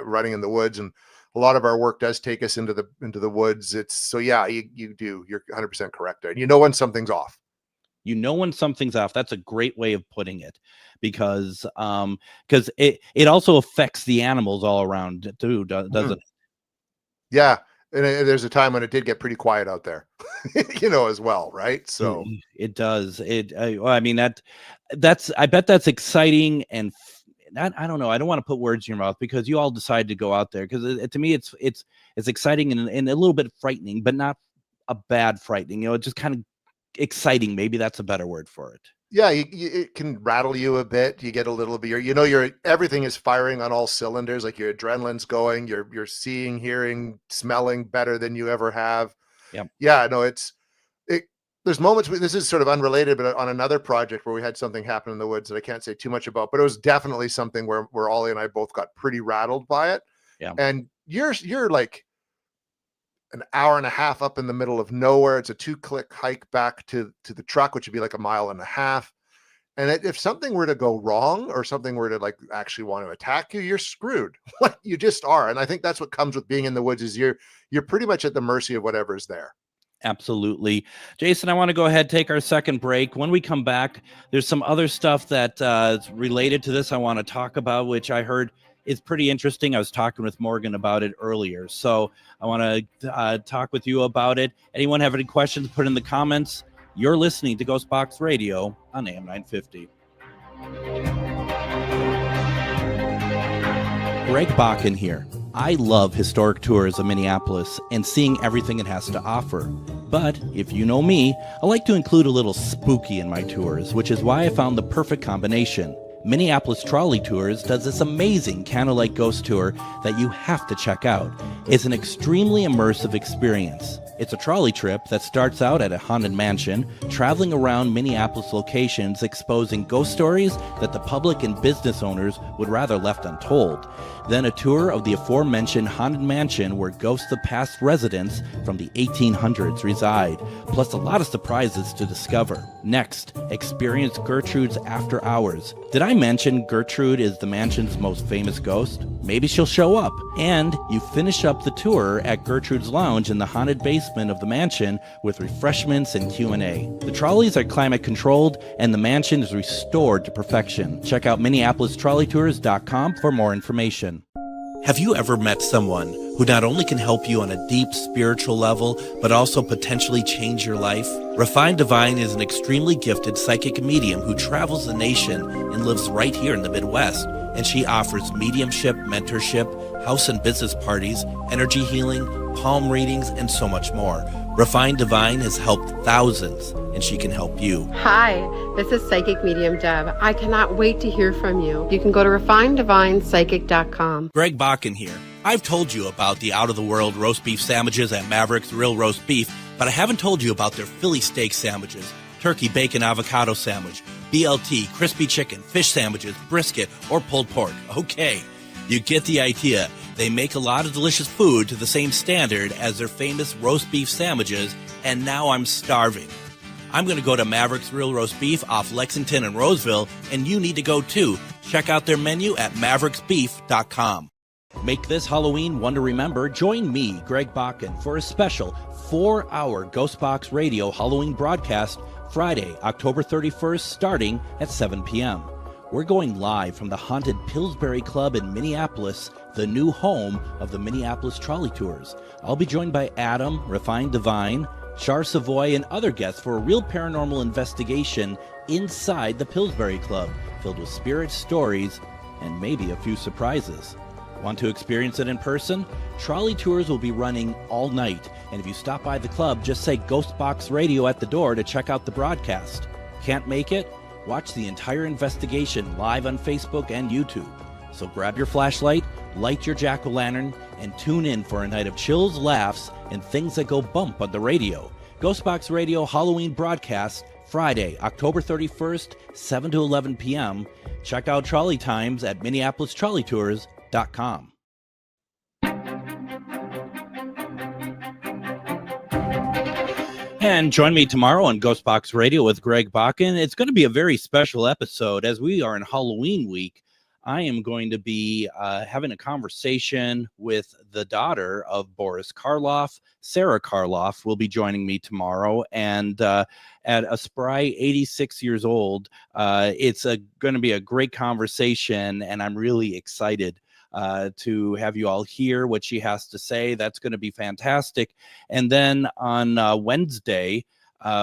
Speaker 6: running in the woods. And a lot of our work does take us into the woods. It's so, yeah, you do. You're 100% correct there. And when something's off.
Speaker 1: When something's off. That's a great way of putting it, because it also affects the animals all around too, doesn't it?
Speaker 6: Yeah. And there's a time when it did get pretty quiet out there, as well, right? So
Speaker 1: it does. I bet that's exciting, and I don't know. I don't want to put words in your mouth, because you all decided to go out there. Because to me, it's exciting and a little bit frightening, but not a bad frightening. It's just kind of exciting. Maybe that's a better word for it.
Speaker 6: Yeah, it can rattle you a bit. You get a little bit. Everything is firing on all cylinders. Like, your adrenaline's going. You're seeing, hearing, smelling better than you ever have.
Speaker 1: Yeah.
Speaker 6: Yeah. No, there's moments. This is sort of unrelated, but on another project where we had something happen in the woods that I can't say too much about. But it was definitely something where Ollie and I both got pretty rattled by it.
Speaker 1: Yeah.
Speaker 6: And you're like an hour and a half up in the middle of nowhere. It's a 2-click hike back to the truck, which would be like 1.5 miles. And if something were to go wrong, or something were to, like, actually want to attack you, you're screwed. Like, you just are. And I think that's what comes with being in the woods, is you're pretty much at the mercy of whatever's there.
Speaker 1: Absolutely. Jason, I want to go ahead, take our second break. When we come back, there's some other stuff that is related to this I want to talk about, which I heard is pretty interesting. I was talking with Morgan about it earlier, so I want to talk with you about it. Anyone have any questions, put in the comments. You're listening to GhostBox Radio on AM 950. Greg Bakun here. I love historic tours of Minneapolis and seeing everything it has to offer. But if you know me, I like to include a little spooky in my tours, which is why I found the perfect combination. Minneapolis Trolley Tours does this amazing candlelight ghost tour that you have to check out. It's an extremely immersive experience. It's a trolley trip that starts out at a haunted mansion, traveling around Minneapolis locations exposing ghost stories that the public and business owners would rather left untold. Then a tour of the aforementioned haunted mansion where ghosts of past residents from the 1800s reside, plus a lot of surprises to discover. Next, experience Gertrude's After Hours. Did I mention Gertrude is the mansion's most famous ghost? Maybe she'll show up. And you finish up the tour at Gertrude's Lounge in the haunted basement of the mansion with refreshments and Q&A. The trolleys are climate controlled and the mansion is restored to perfection. Check out MinneapolisTrolleyTours.com for more information. Have you ever met someone who not only can help you on a deep spiritual level, but also potentially change your life? Refined Divine is an extremely gifted psychic medium who travels the nation and lives right here in the Midwest. And she offers mediumship, mentorship, house and business parties, energy healing, palm readings, and so much more. Refined Divine has helped thousands, and she can help you.
Speaker 7: Hi, this is Psychic Medium Deb. I cannot wait to hear from you. You can go to refineddivinepsychic.com.
Speaker 1: Greg Bakun here. I've told you about the out-of-the-world roast beef sandwiches at Maverick's Real Roast Beef, but I haven't told you about their Philly steak sandwiches, turkey bacon avocado sandwich, BLT, crispy chicken, fish sandwiches, brisket, or pulled pork. Okay, you get the idea. They make a lot of delicious food to the same standard as their famous roast beef sandwiches, and now I'm starving. I'm going to go to Maverick's Real Roast Beef off Lexington and Roseville, and you need to go too. Check out their menu at mavericksbeef.com. Make this Halloween one to remember. Join me, Greg Bakun, for a special 4-hour GhostBox Radio Halloween broadcast Friday, October 31st, starting at 7 p.m. We're going live from the haunted Pillsbury Club in Minneapolis, the new home of the Minneapolis Trolley Tours. I'll be joined by Adam, Refined Divine, Char Savoy, and other guests for a real paranormal investigation inside the Pillsbury Club, filled with spirit stories and maybe a few surprises. Want to experience it in person? Trolley tours will be running all night, and if you stop by the club, just say GhostBox Radio at the door to check out the broadcast. Can't make it? Watch the entire investigation live on Facebook and YouTube. So grab your flashlight, light your jack-o'-lantern, and tune in for a night of chills, laughs, and things that go bump on the radio. GhostBox Radio Halloween broadcast, Friday, October 31st, 7 to 11 p.m. Check out trolley times at MinneapolisTrolleyTours.com. And join me tomorrow on GhostBox Radio with Greg Bakun. It's going to be a very special episode. As we are in Halloween week, I am going to be having a conversation with the daughter of Boris Karloff. Sarah Karloff will be joining me tomorrow. And at a spry 86 years old, it's going to be a great conversation, and I'm really excited to have you all hear what she has to say. That's going to be fantastic. And then on Wednesday,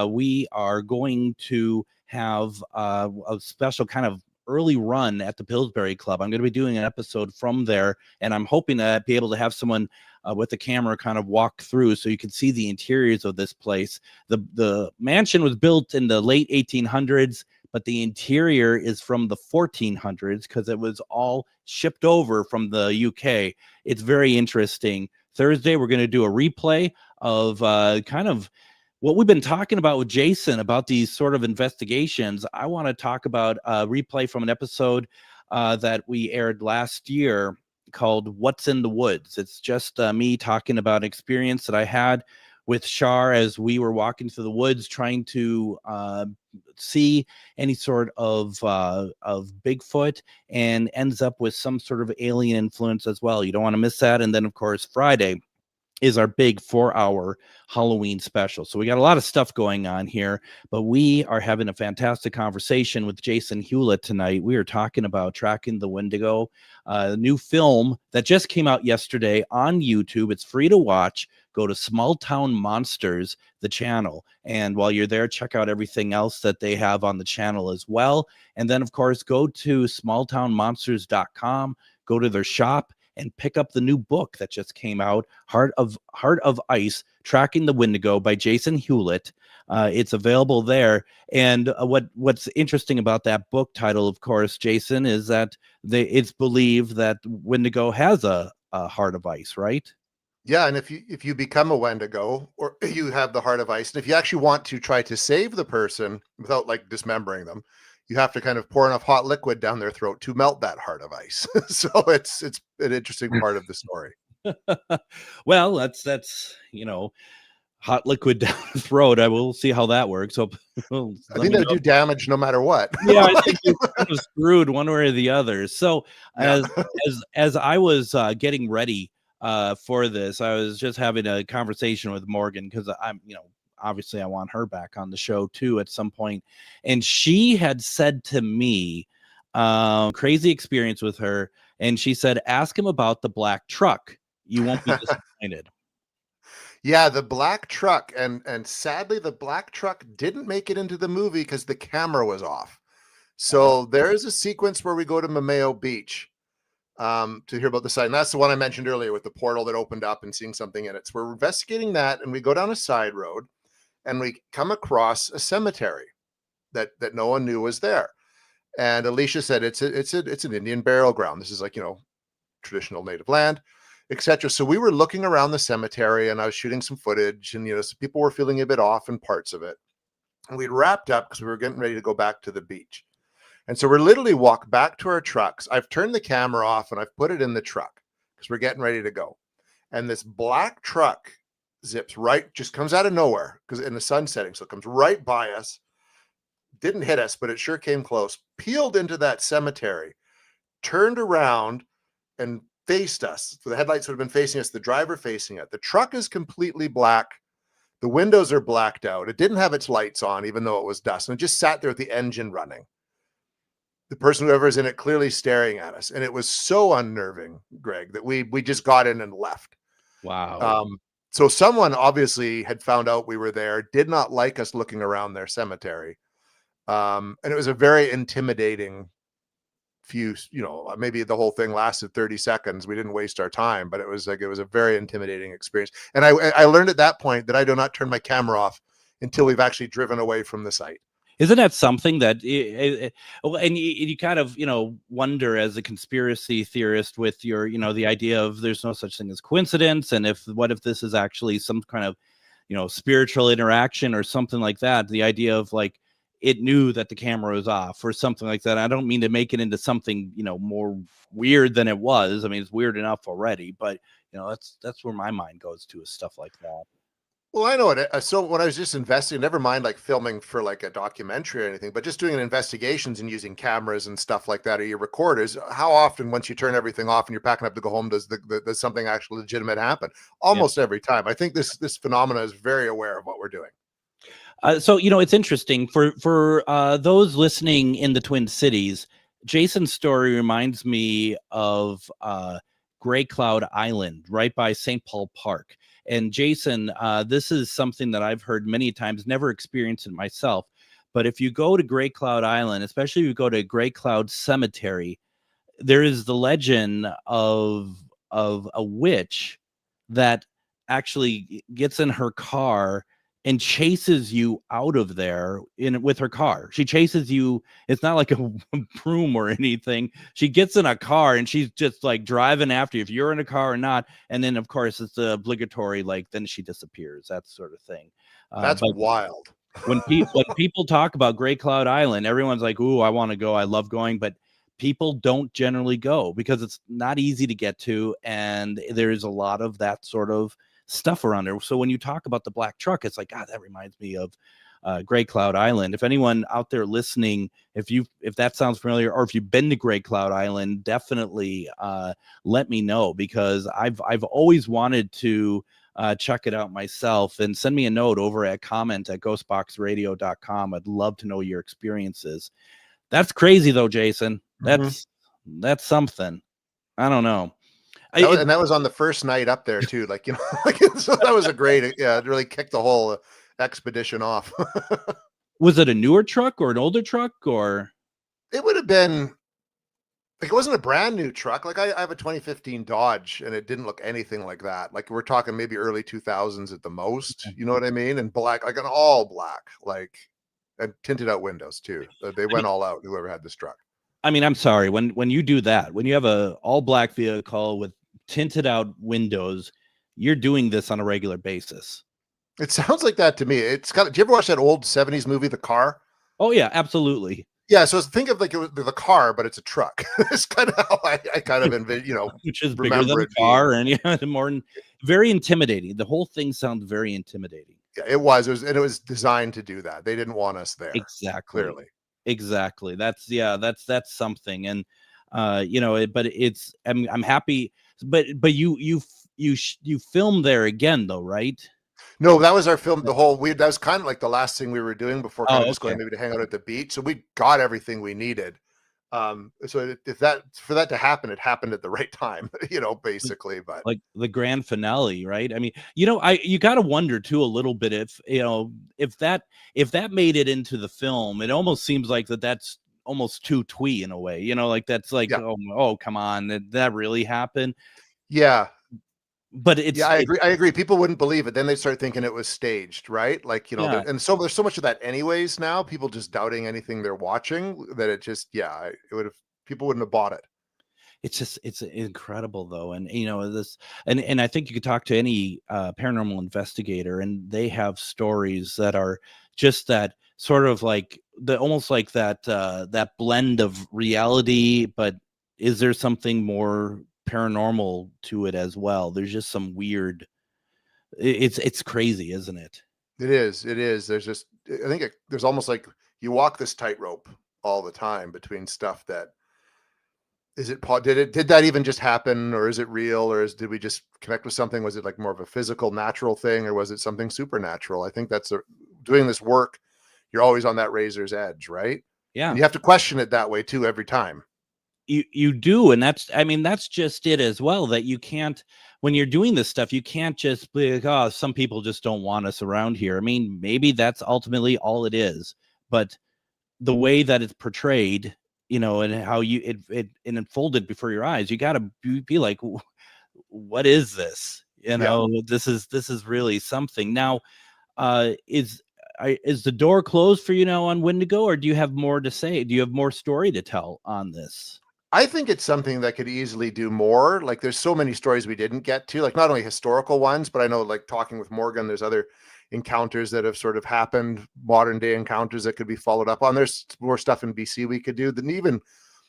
Speaker 1: we are going to have a special kind of early run at the Pillsbury Club. I'm going to be doing an episode from there, and I'm hoping to be able to have someone with a camera kind of walk through so you can see the interiors of this place. The mansion was built in the late 1800s, but the interior is from the 1400s because it was all shipped over from the UK. It's very interesting. Thursday, we're going to do a replay of kind of what we've been talking about with Jason about these sort of investigations. I want to talk about a replay from an episode that we aired last year called What's in the Woods. It's just me talking about an experience that I had with Char as we were walking through the woods trying to see any sort of Bigfoot, and ends up with some sort of alien influence as well. You don't want to miss that. And then, of course, Friday is our big 4-hour Halloween special. So we got a lot of stuff going on here, but we are having a fantastic conversation with Jason Hewlett tonight. We are talking about Tracking the Wendigo, a new film that just came out yesterday on YouTube. It's free to watch. Go to Small Town Monsters, the channel. And while you're there, check out everything else that they have on the channel as well. And then, of course, go to smalltownmonsters.com, go to their shop, and pick up the new book that just came out, Heart of Ice: Tracking the Wendigo by Jason Hewlett. It's available there. And what's interesting about that book title, of course, Jason, is that it's believed that Wendigo has a heart of ice, right?
Speaker 6: Yeah, and if you become a Wendigo, or you have the heart of ice, and if you actually want to try to save the person without like dismembering them, you have to kind of pour enough hot liquid down their throat to melt that heart of ice. So it's an interesting part of the story.
Speaker 1: Well, that's hot liquid down the throat. I will see how that works. So
Speaker 6: I think that'll do damage no matter what.
Speaker 1: Yeah, I think you're kind of screwed one way or the other. So
Speaker 6: Yeah.
Speaker 1: as I was getting ready for this, I was just having a conversation with Morgan, because I'm, obviously I want her back on the show too at some point. And she had said to me, crazy experience with her. And she said, ask him about the black truck. You won't be disappointed.
Speaker 6: Yeah, the black truck, and sadly the black truck didn't make it into the movie because the camera was off. So there's a sequence where we go to Mameo Beach to hear about the site. And that's the one I mentioned earlier with the portal that opened up and seeing something in it. So we're investigating that, and we go down a side road and we come across a cemetery that no one knew was there. And Alicia said it's an Indian burial ground. This is like, traditional native land, etc. So we were looking around the cemetery, and I was shooting some footage, and some people were feeling a bit off in parts of it. And we'd wrapped up because we were getting ready to go back to the beach. And so we're literally walk back to our trucks. I've turned the camera off and I've put it in the truck because we're getting ready to go. And this black truck zips right, just comes out of nowhere because in the sun setting. So it comes right by us, didn't hit us, but it sure came close, peeled into that cemetery, turned around and faced us. So the headlights would have been facing us, the driver facing it. The truck is completely black. The windows are blacked out. It didn't have its lights on, even though it was dusk. And it just sat there with the engine running. The person, whoever's in it, clearly staring at us. And it was so unnerving, Greg, that we just got in and left.
Speaker 1: Wow.
Speaker 6: So someone obviously had found out we were there, did not like us looking around their cemetery. And it was a very intimidating few, maybe the whole thing lasted 30 seconds. We didn't waste our time, but it was a very intimidating experience. And I learned at that point that I do not turn my camera off until we've actually driven away from the site.
Speaker 1: Isn't that something that, and you kind of, wonder as a conspiracy theorist with your, the idea of there's no such thing as coincidence. And what if this is actually some kind of, spiritual interaction or something like that? The idea of like, it knew that the camera was off or something like that. I don't mean to make it into something, more weird than it was. I mean, it's weird enough already, but that's where my mind goes to, is stuff like that.
Speaker 6: Well, I know it. So when I was just investigating, never mind like filming for like a documentary or anything, but just doing investigations and using cameras and stuff like that, or your recorders, how often, once you turn everything off and you're packing up to go home, does something actually legitimate happen? Almost every time. I think this phenomena is very aware of what we're doing.
Speaker 1: So, it's interesting for those listening in the Twin Cities. Jason's story reminds me of Gray Cloud Island, right by St. Paul Park. And Jason, this is something that I've heard many times, never experienced it myself. But if you go to Gray Cloud Island, especially if you go to Gray Cloud Cemetery, there is the legend of a witch that actually gets in her car and chases you out of there with her car. She chases you. It's not like a broom or anything. She gets in a car and she's just like driving after you, if you're in a car or not. And then, of course, it's the obligatory, like, then she disappears, that sort of thing.
Speaker 6: That's wild.
Speaker 1: When people talk about Gray Cloud Island, everyone's like, ooh, I want to go. I love going. But people don't generally go because it's not easy to get to. And there's a lot of that sort of stuff around there. So when you talk about the black truck, it's like, God, that reminds me of Gray Cloud Island. If anyone out there listening, if that sounds familiar, or if you've been to Gray Cloud Island, definitely let me know, because I've always wanted to check it out myself. And send me a note over at comment@ghostboxradio.com. I'd love to know your experiences. That's crazy though, Jason. That's something. I don't know.
Speaker 6: And that was on the first night up there too. Like, so that was a great, it really kicked the whole expedition off.
Speaker 1: Was it a newer truck or an older truck, or?
Speaker 6: It would have been, Like, it wasn't a brand new truck. Like, I have a 2015 Dodge, and it didn't look anything like that. Like, we're talking maybe early 2000s at the most. You know what I mean? And black, like an all black, like, and tinted out windows too. They went all out. Whoever had this truck.
Speaker 1: I mean, I'm sorry, when you do that, when you have a all black vehicle with tinted out windows, you're doing this on a regular basis.
Speaker 6: It sounds like that to me. It's kind of. Do you ever watch that old 70s movie, The Car?
Speaker 1: Oh yeah, absolutely.
Speaker 6: Yeah, so think of like it was the car, but it's a truck. It's kind of how I kind of envision,
Speaker 1: which is bigger than a car, and very intimidating. The whole thing sounds very intimidating.
Speaker 6: Yeah, it was designed to do that. They didn't want us there.
Speaker 1: Exactly.
Speaker 6: Clearly.
Speaker 1: Exactly. That's something. And but it's I'm happy, but you filmed there again though, right?
Speaker 6: No, that was our film. That was kind of like the last thing we were doing before kind of just going maybe to hang out at the beach. So we got everything we needed. So for that to happen, it happened at the right time, basically. But
Speaker 1: like the grand finale, right? I mean, you got to wonder too a little bit if that made it into the film, it almost seems like that's almost too twee in a way, like that's like, yeah. Oh, come on, that really happened.
Speaker 6: Yeah.
Speaker 1: But
Speaker 6: I agree. People wouldn't believe it. Then they start thinking it was staged, right? Like, yeah. And so there's so much of that anyways now, people just doubting anything they're watching, that it just, people wouldn't have bought it.
Speaker 1: It's incredible though. And, and I think you could talk to any paranormal investigator, and they have stories that are just that sort of like almost like that blend of reality, but is there something more paranormal to it as well? There's just some weird, it's crazy, isn't it?
Speaker 6: It is. There's just, I think there's almost like you walk this tightrope all the time between stuff that did that even just happen, or is it real, or did we just connect with something? Was it like more of a physical, natural thing, or was it something supernatural? I think that's doing this work, you're always on that razor's edge, right?
Speaker 1: Yeah.
Speaker 6: And you have to question it that way too every time.
Speaker 1: You do, and that's just it as well, that you can't, when you're doing this stuff, you can't just be like, oh, some people just don't want us around here. I mean, maybe that's ultimately all it is, but the way that it's portrayed, and how it unfolded before your eyes, you got to be like, what is this? This is really something. Now, is the door closed for you now on Wendigo, or do you have more to say? Do you have more story to tell on this?
Speaker 6: I think it's something that could easily do more. Like, there's so many stories we didn't get to, like not only historical ones, but I know, like talking with Morgan, there's other encounters that have sort of happened, modern day encounters that could be followed up on. There's more stuff in BC we could do. Then even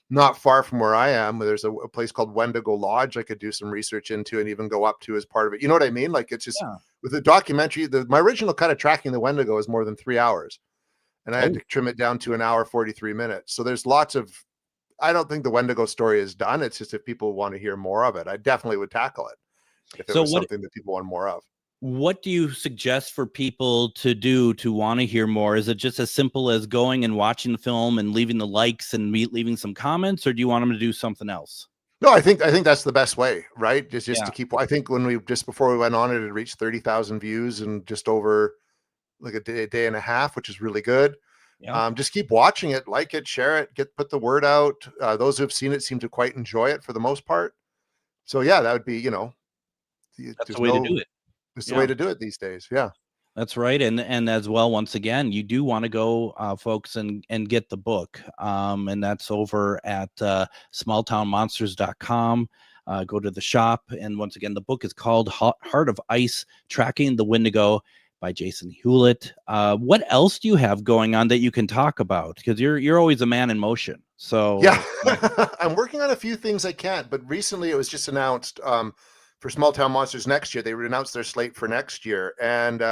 Speaker 6: not far from where I am, there's a place called Wendigo Lodge I could do some research into and even go up to as part of it. You know what I mean? Like, it's just with the documentary, my original kind of tracking the Wendigo is more than 3 hours, and I had to trim it down to 1 hour, 43 minutes. So there's lots of, I don't think the Wendigo story is done. It's just if people want to hear more of it, I definitely would tackle it if it was something that people want more of.
Speaker 1: What do you suggest for people to do to want to hear more? Is it just as simple as going and watching the film and leaving the likes and leaving some comments, or do you want them to do something else?
Speaker 6: No, I think that's the best way, right? Just to keep. I think before we went on it reached 30,000 views in just over like a day and a half, which is really good. Yeah. Just keep watching it, like it, share it, put the word out. Those who have seen it seem to quite enjoy it for the most part. So yeah, that would be,
Speaker 1: that's the way to do it.
Speaker 6: It's the way to do it these days. Yeah,
Speaker 1: that's right. And as well, once again, you do want to go, folks, and get the book. And that's over at smalltownmonsters.com. Go to the shop. And once again, the book is called Heart of Ice, Tracking the Wendigo by Jason Hewlett. What else do you have going on that you can talk about? Because you're always a man in motion. So
Speaker 6: yeah, I'm working on a few things I can't, but recently it was just announced, for Small Town Monsters next year. They announced their slate for next year. And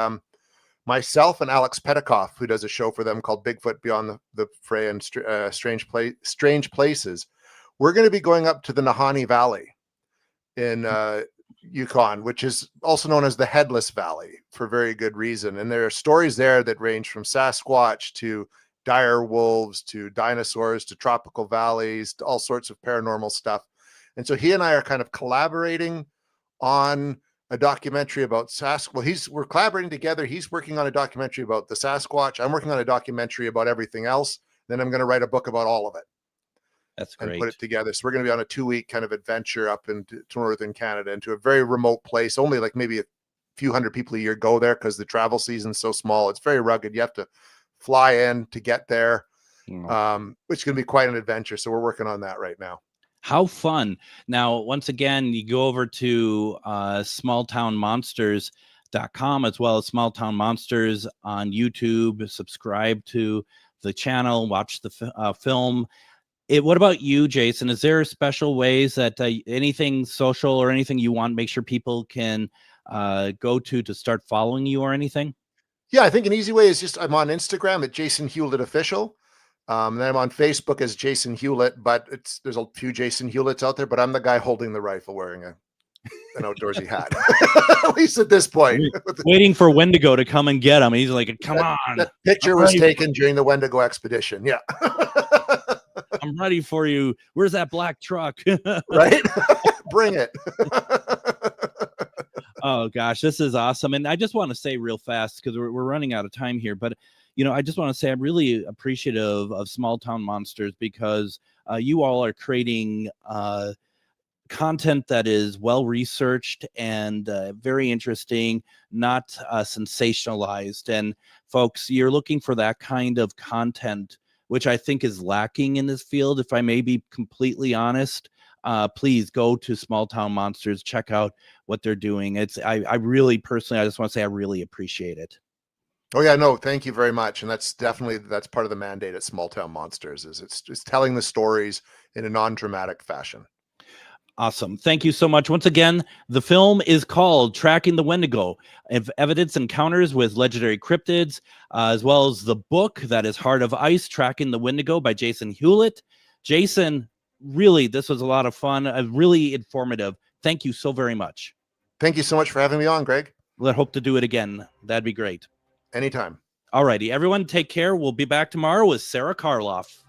Speaker 6: myself and Alex Petikoff, who does a show for them called Bigfoot Beyond the Fray and Strange Places, we're going to be going up to the Nahanni Valley in Yukon, which is also known as the Headless Valley for very good reason. And there are stories there that range from Sasquatch to dire wolves to dinosaurs to tropical valleys to all sorts of paranormal stuff. And so he and I are kind of collaborating on a documentary about Sasquatch. We're collaborating together. He's working on a documentary about the Sasquatch. I'm working on a documentary about everything else. Then I'm going to write a book about all of it.
Speaker 1: That's
Speaker 6: and
Speaker 1: great.
Speaker 6: put it together. So we're going to be on a 2-week kind of adventure up into northern Canada, into a very remote place. Only like maybe a few hundred people a year go there because the travel season's so small. It's very rugged. You have to fly in to get there, which is going to be quite an adventure. So we're working on that right now.
Speaker 1: How fun. Now, once again, you go over to smalltownmonsters.com as well as Small Town Monsters on YouTube. Subscribe to the channel, watch the film. What about you, Jason? Is there special ways that anything social or anything you want, make sure people can go to start following you or anything?
Speaker 6: Yeah, I think an easy way is just I'm on Instagram at Jason Hewlett Official. Then I'm on Facebook as Jason Hewlett, but there's a few Jason Hewletts out there, but I'm the guy holding the rifle wearing an outdoorsy hat. At least at this point.
Speaker 1: Waiting for Wendigo to come and get him. He's like, come on.
Speaker 6: That picture was taken during the Wendigo expedition. Yeah.
Speaker 1: I'm ready for you. Where's that black truck?
Speaker 6: Right? Bring it.
Speaker 1: Oh gosh, this is awesome. And I just want to say real fast, because we're running out of time here, but I just want to say I'm really appreciative of Small Town Monsters, because you all are creating content that is well researched and very interesting, not sensationalized. And folks, you're looking for that kind of content, which I think is lacking in this field. If I may be completely honest, please go to Small Town Monsters, check out what they're doing. I really personally, I just want to say I really appreciate it.
Speaker 6: Oh yeah, no, thank you very much. And that's part of the mandate at Small Town Monsters, is it's just telling the stories in a non-dramatic fashion.
Speaker 1: Awesome. Thank you so much. Once again, the film is called Tracking the Wendigo, Evidence Encounters with Legendary Cryptids, as well as the book that is Heart of Ice, Tracking the Wendigo by Jason Hewlett. Jason, really, this was a lot of fun, really informative. Thank you so very much.
Speaker 6: Thank you so much for having me on, Greg.
Speaker 1: Let's hope to do it again. That'd be great.
Speaker 6: Anytime.
Speaker 1: All righty, everyone, take care. We'll be back tomorrow with Sarah Karloff.